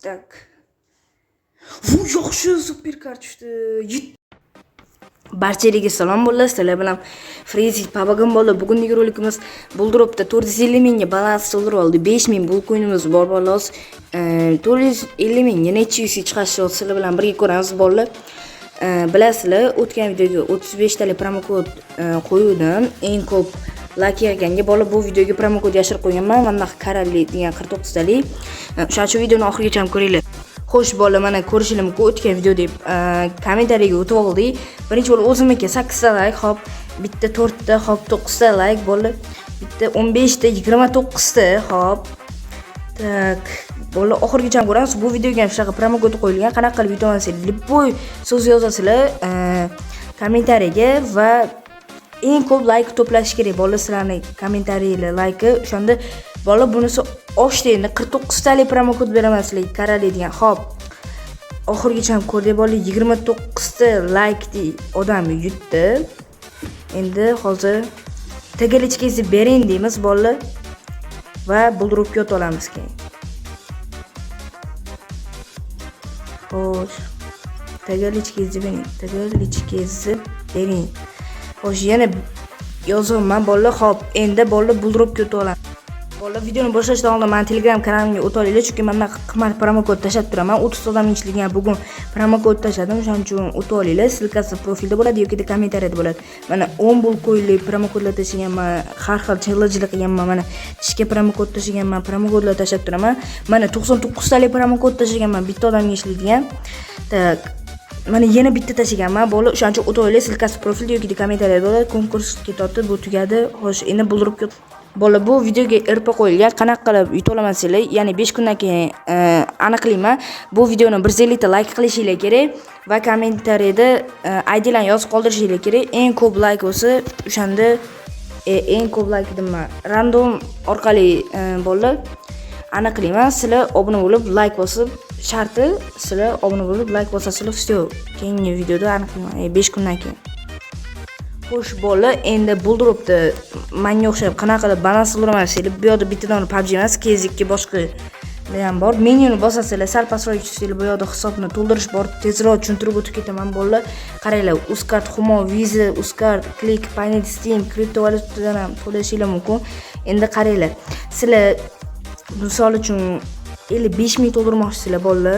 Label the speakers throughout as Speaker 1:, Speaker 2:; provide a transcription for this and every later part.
Speaker 1: Tak. Bu yaxshi super kart tushdi. Barchalarga salom bo'ldi. Sizlar bilan Freezy Pabagan bo'ldi. Bugungi rolikimiz Buldropda 450 mingga balans so'ldirib oldi. 5000 bul coinimiz bor bolos. 450 mingga necha yuz chiqashi sizlar bilan birga ko'ramiz bo'ldi. Bilasizlar, o'tgan videoga 35 talik promokod qo'ydim. Eng ko'p like yig'ganga bo'lib bu videoga promokod yashirib qo'yganman. Mana Karali degan 49 talik. O'shaning uchun videoni oxirigacha ham ko'ringlar. Xo'sh bola, mana ko'rishingiz mumkin o'tgan video deb kommentariyaga o'tib oldik. Birinchi bo'lib o'zimga 8 ta like, hop, bitta 4 ta, hop 9 ta like bo'ldi. Bitta 15 ta, 29 ta, hop. Tak, bola oxirigacha ham ko'ramiz. Bu videoga ham shunaqa promokod qo'yilgan. Qanaqa qilib yuta olasiz? Lipoy so'z yozasizlar kommentariyaga va eng ko'p like to'plash kerak. Bola sizlarning kommentariylar, like o'shanda bola bunisi oshdi. Endi 49 talik promokod beraman sizlarga Karali degan. Hop. Oxirigacha ham ko'rdik bola 29 ta like di odam yutdi. Endi hozir tegalichkasi bering deymiz bola va buldropga o'ta olamiz keyin. Xo'sh. Tegalichkasi bering. Xo'sh, yana yozaman bola. Hop, endi bola buldropga o'ta olamiz. Bola videoni boshlashdan oldin men Telegram kanalimga o'ta olinglar, chunki men qimmat promokod tashab turaman. 30 odam inchligiga bugun promokod tashadim, o'shaning uchun o'ta olinglar. Silkasi profilda bo'ladi yoki kommentariyada bo'ladi. Mana 10 bul coinli promokodlar tashaganman, har xil challenge'lar qilganman. Mana ishga promokod tashaganman, promokodlar tashab turaman. Mana 99 talik promokod tashaganman, bitta odamga ishlaydigan. Tak, mana yana bitta tashaganman. Bola o'shaning uchun o'ta olinglar. Silkasi profilda yoki kommentariyada bo'ladi. Konkursga tortib bu tugadi. Xo'sh, endi buldropga bola bu videoga irpa qo'yilgan. Qanaqa qilib yuta olamasizlar? Ya'ni 5 kundan keyin aniqlayman. Bu videoni 150 ta like qilishinglar kerak va kommentariyada ID'larni yozib qoldirishinglar kerak. Eng ko'p like bo'lsa, o'shanda eng ko'p like dedim, random orqali bola aniqlayman. Sizlar obuna bo'lib like bosib, sharti sizlar obuna bo'lib like bosasizlar, все. Keyingi videoda aniqlayman. 5 kundan keyin. Xo'sh bola, endi buldropda menga o'xshab qanaqa qilib balans so'ramasizlar. Bu yerda bittadan PUBG emas, KZ2 boshqa ham bor. Menyuni bosasizlar, sal pastroq tushsanglar, bu yerda hisobni to'ldirish bor. Tezroq tushuntirib o'tib ketaman bola. Qaranglar, Uzcard, Humo, Visa, Uzcard, Click, Binance, Steam, kriptovalyutadan ham to'lashingiz mumkin. Endi qaranglar. Sizlar misol uchun 55 ming to'ldirmoqchisizlar bola.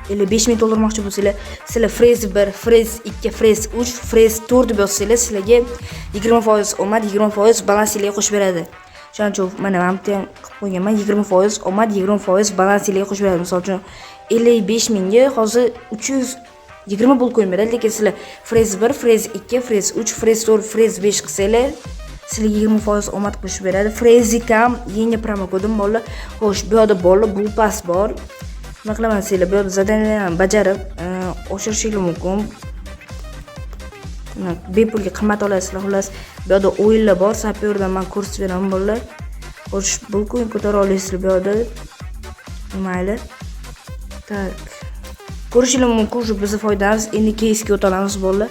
Speaker 1: 55 ming to'ldirmoqchi bo'lsanglar, sizlar Freeze 1, Freeze 2, Freeze 3, Freeze 4 deb yozsanglar, sizlarga 20% omad, 20% balansingizga qo'shib beradi. Shuning uchun mana men ham qilib qo'yganman, 20% omad, 20% balansingizga qo'shib beradi. Misol uchun 55 mingga hozir 320 bul coin beradi, lekin sizlar Freeze 1, Freeze 2, Freeze 3, Freeze 4, Freeze 5 qilsanglar, sizlarga 20% omad qo'shib beradi. Freeze ham yangi promokodim bor. Xo'sh, bu yerda bola bul pass bor. Nima qilaman sizlar, bu yerda zadaniyalarni bajarib oshirishingiz mumkin. Bepulga qimmat olasizlar. Xullas, bu yerda o'yinlar bor, sapyordan men kurs beraman bolalar. Xo'sh, bu coin ko'tara olasizlar bu yerda. Mayli. Tak. Ko'rishingiz mumkin, shu bizning foydamiz. Endi keysga o'tamiz bolalar.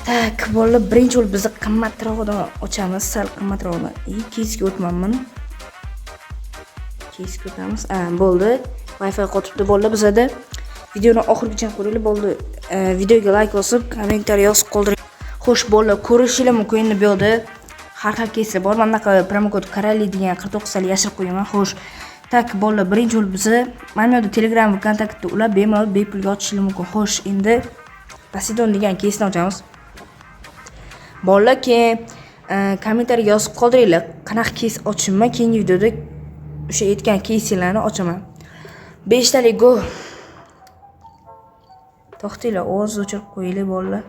Speaker 1: Tak, bolalar, birinchi bo'lib biz qimmatroqdan ochamiz, sal qimmatroqdan. Keysga o'tmanman. Keysga o'tamiz. Bo'ldi. Wi-Fi qotibdi bolalar bizada. Videoni oxirigacha ko'ringlar bo'ldi. Videoga like bosib, kommentariy yozib qoldiring. Xo'sh bolalar, ko'rishingiz mumkin endi bu yerda har xil keyslar bor. Mana bunaqa promokod Karali degan 49 talik yashirib qo'yaman. Xo'sh, tak bolalar, birinchi bo'lib biz mana bu yerda Telegram va kontaktda ular bemalol bepulga ochishingiz mumkin. Xo'sh, endi Poseidon degan keysni ochamiz. Bolalar, keyin kommentariy yozib qoldiringlar. Qanaqa keys ochishimni keyingi videoda o'sha aytgan keyslarni ochaman. 5 talik go. To'xtinglar, ovozni o'chirib qo'yinglar bolalar.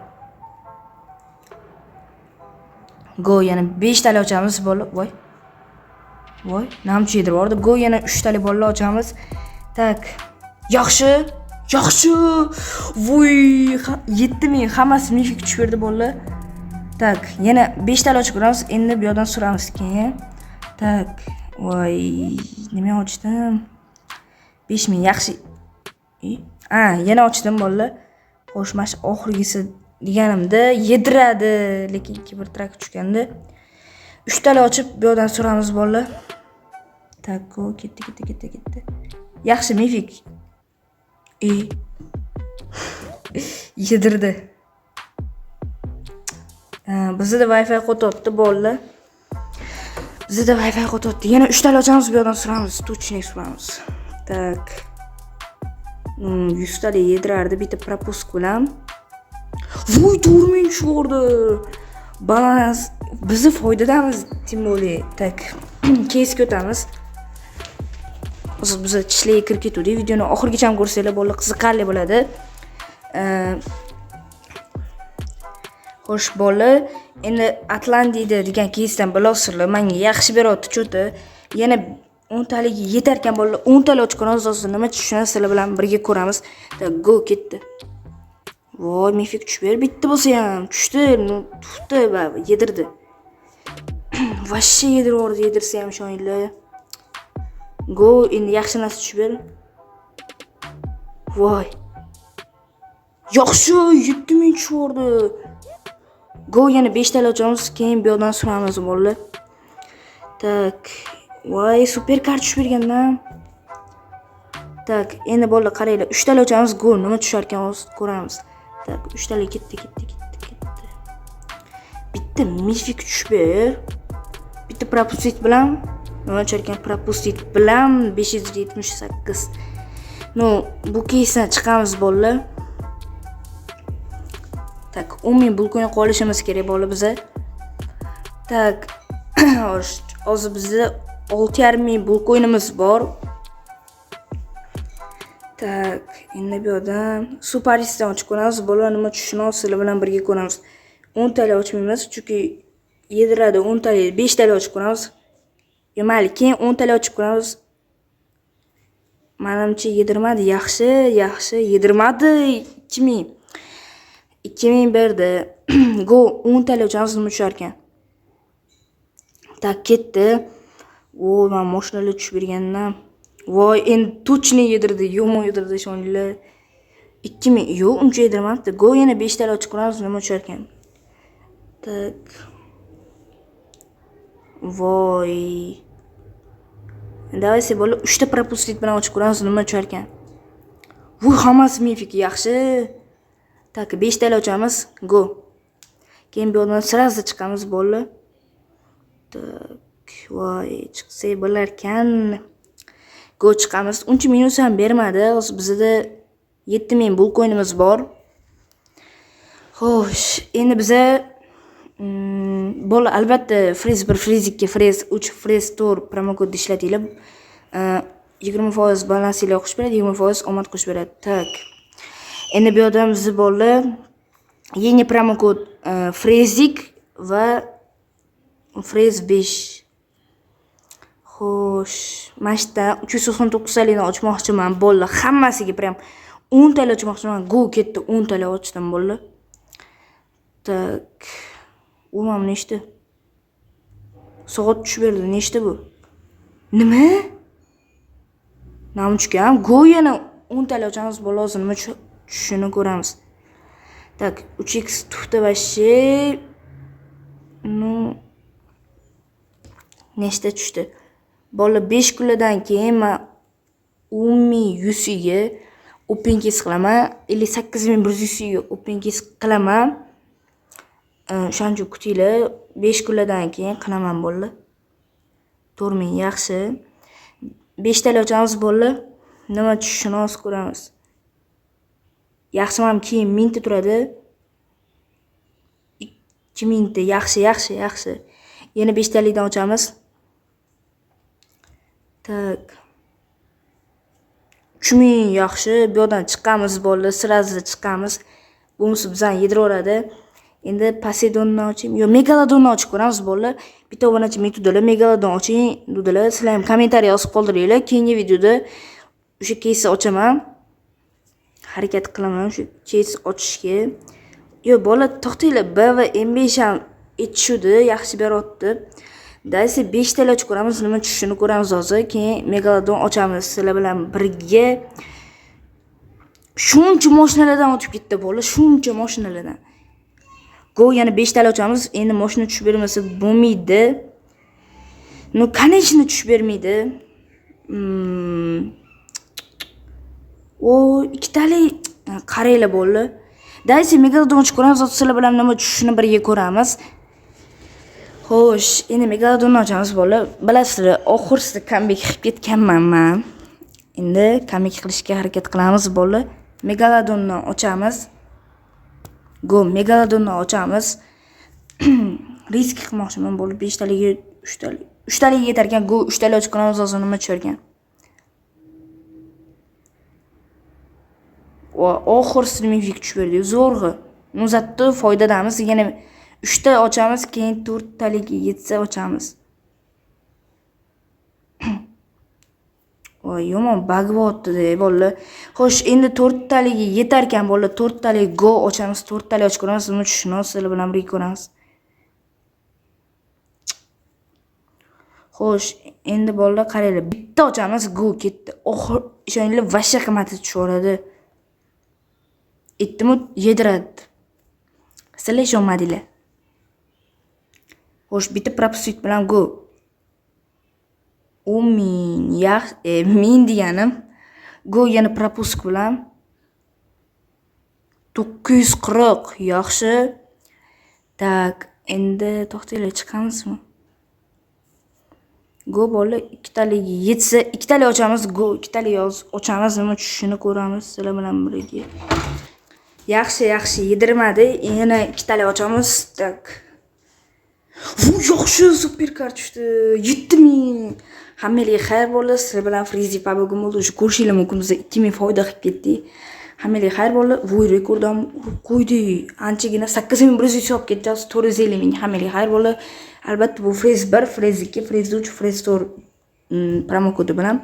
Speaker 1: Go yana 5 talik ochamiz bolalar. Voy, namchi yedir bordi. Go yana 3 talik bolalar ochamiz. Tak. Yaxshi. Voy, 7000 hammasi mifik tushib berdi bolalar. Tak, yana 5 talik ochib ko'ramiz. Endi bu yerdan so'ramiz keyin. Tak. Voy, nima ochdim? 5000 yaxshi. Yana ochdim bolalar. Xo'sh, mana oxirgisi deganimda yediradi, lekin bir trak tushganda 3 tala ochib bu yerdan so'ramiz bolalar. Tako ketdi. Yaxshi mifik. Yedirdi. Bizda Wi-Fi qo'tyapti bolalar. Bizda Wi-Fi qo'tyapti. Yana 3 ta ochamiz, bu yerdan suramiz, точный suramiz. Tak. 100 talik yedirardi bitta пропуск bilan. Voy, 4000 tushirdi. Balans bizni foydadamiz, tim более. Tak. Kesga o'tamiz. Hozir biz tishlarga kirib ketdik. Videoni oxirigacha ham ko'rsanglar bolalar qiziqarli bo'ladi. Xo'sh bolalar, endi Atlantida degan keysdan bilasizlar, menga yaxshi beryapti cho'ti. Yana 10 talik yetar ekan bolalar. 10 talik ochib ko'ramiz, hozir nima tushunasiz sizlar bilan birga ko'ramiz. Go ketdi. Voy, mifik tushib ber, bitta bo'lsa ham tushdi, tufti va yedirdi. Vashshe yedirib yedirsa ham ishoninglar. Go, endi yaxshi narsa tushib ber. Voy. Yaxshi, 7000 tushirdi. Go, yana 5 talik ochamiz, keyin bu yerdan suramiz bolalar. Tak. Voy, super kart tushib bergandan. Tak, endi bolalar qaranglar, 3 talik ochamiz, go, nima tushar ekan hozir ko'ramiz. Tak, 3 talik ketdi. Bitta mifik tushib ber. Bitta propustit bilan, nima tushar ekan propustit bilan 578. No, bu keysdan chiqamiz bolalar. Tak, 10.000 bulkoin qolishimiz kerak bolalar biza. Tak, hozir bizda 6.500 bulkoinimiz bor. Tak, endi bu yerdan superistdan ochib ko'ramiz. Bolalar nima tushishini sizlar bilan birga ko'ramiz. 10 talik ochmaymiz, chunki yediradi 10 talik, 5 talik ochib ko'ramiz. Mayli, keyin 10 talik ochib ko'ramiz. Menimcha yedirmadi, yaxshi, yedirmadi. 2000 berdi. Go, 10 talik ochamiz, nima tushar ekan? Tak, ketdi. Voy, men mashinalar tushib bergandan. Voy, endi точно yedirdi, yomon yedirdi ishoninglar. 2000, yo'q, uncha yedirmabdi. Go, yana 5 talik ochib ko'ramiz, nima tushar ekan? Tak. Voy. Davaysi bola 3 ta propustit bilan ochib ko'ramiz, nima tushar ekan? Voy, hammasi mifik, yaxshi. Tak, 5 talik ochamiz, go. Keyin bu yerdan sразу chiqamiz bolalar. Tak, voy, chiqsa bo'lar ekan. Go chiqamiz. Uncha minus ham bermadi. Hozir bizda 7000 bulkoinimiz bor. Xo'sh, endi biza bolalar albatta Freez 1, Freez 2, Freez 3, Freez 4 promokod ishlatinglar. 20% balansinglar qo'shib beradi, 20% omad qo'shib beradi. Tak. Endi bu yerda biz bolalar yangi promokod Freezik va Freez 5. Xo'sh, mana shu yerda 399 talikdan ochmoqchiman bolalar. Hammasiga prям 10 talik ochmoqchiman. Go ketdi, 10 talik ochdim bolalar. Tak. U ham nechta? Soat tushib berdi, nechta bu? Nima? Namchukam, go yana 10 talik ochamiz bolalar, hozir nima tushishini ko'ramiz. Tak, 3x tufta vashshe. Nechta tushdi? Bolalar 5 kunlardan keyin men 10100 ga open case qilaman, 58100 ga open case qilaman. O'shancha kutinglar, 5 kunlardan keyin qilaman bolalar. 4000 yaxshi. 5 talik ochamiz bolalar. Nima tushishini hozir ko'ramiz. Yaxshi, ham keyin 1000 ta turadi. 2000 ta, yaxshi. Yana 5 talikdan ochamiz. Tak. 3000 yaxshi. Bu yerdan chiqamiz bolalar, sразу chiqamiz. Bunisi bizdan yediraveradi. Endi Poseidondan ochaymi? Yo, Megalodondan ochib ko'ramiz bolalar. Bitta obunachi metodalar Megalodon oching, dedilar. Sizlar ham kommentariy yozib qoldiringlar. Keyingi videoda o'sha keysni ochaman. Harakat qilaman o'sha keys ochishga. Yo, bola to'xtanglar, B va M5 ham etishudi, yaxshi beryapti. Daysi 5 talik ochib ko'ramiz, nima tushishini ko'ramiz hozir. Keyin Megalodon ochamiz sizlar bilan birga. Shuncha mashinalardan o'tib ketdi bola, shuncha mashinalardan. Go, yana 5 talik ochamiz. Endi mashina tushib bermasa bo'lmaydi. No, конечно tushib bermaydi. O ikkitalik qaranglar bo'ldi. Daysi megalodonchi ko'ramiz, sizlar bilan nima tushishini birga ko'ramiz. Xo'sh, endi megalodonni ochamiz bo'ldi. Bilasizlar, oxirsida comeback qilib ketganman men. Endi comeback qilishga harakat qilamiz bo'ldi. Megalodonni ochamiz. Go, megalodonni ochamiz. Risk qilmoqchiman bo'ldi. 5 taligi, 3 talik. 3 taliga yetar ekan. Go, 3 talik ochib qolamiz, hozir nima tushirgan. Oxirsida mifik tushib berdi. Zo'rg'i. Nuzatda foydadamiz. Yana 3 ta ochamiz, keyin 4 taliga yetsa ochamiz. Voy, yomon bug bo'pti-da, bolalar. Xo'sh, endi 4 taliga yetar ekan, bolalar. 4 talik go ochamiz, 4 talik ochib ko'ramiz, nima tushishini sizlar bilan birga ko'ramiz. Xo'sh, endi bolalar qaranglar. Bitta ochamiz, go ketdi. Oxir ishoninglar, vashsha qimmatga tushaveradi. Etdimi, yediradi. Sizlar ishonmadinglar. Xo'sh, bitta propustik bilan go. 10.000 men deganim. Go yana propustik bilan 940 yaxshi. Tak, endi to'xtanglar, chiqamizmi? Go bola 2 taliga yetsa, 2 talik ochamiz, go 2 talik ochamiz, nima tushishini ko'ramiz sizlar bilan birga. Yaxshi, yedirmadi. Yana 2 talik ochamiz. Tak. Yaxshi, super kart tushdi. 7000. Hammaga xayr bo'ldi. Sizlar bilan Frizi Pabogum bo'ldi. Shu ko'rishinglar mumkin, biz 2000 foyda qilib ketdik. Hammaga xayr bo'ldi. Voy, rekordam qo'ydik. Anchagina 8100 hisob ketdi. 450 ming. Hammaga xayr bo'ldi. Albatta bu Friz 1, Friz 2, Friz 3, Friz 4 promo kodi bilan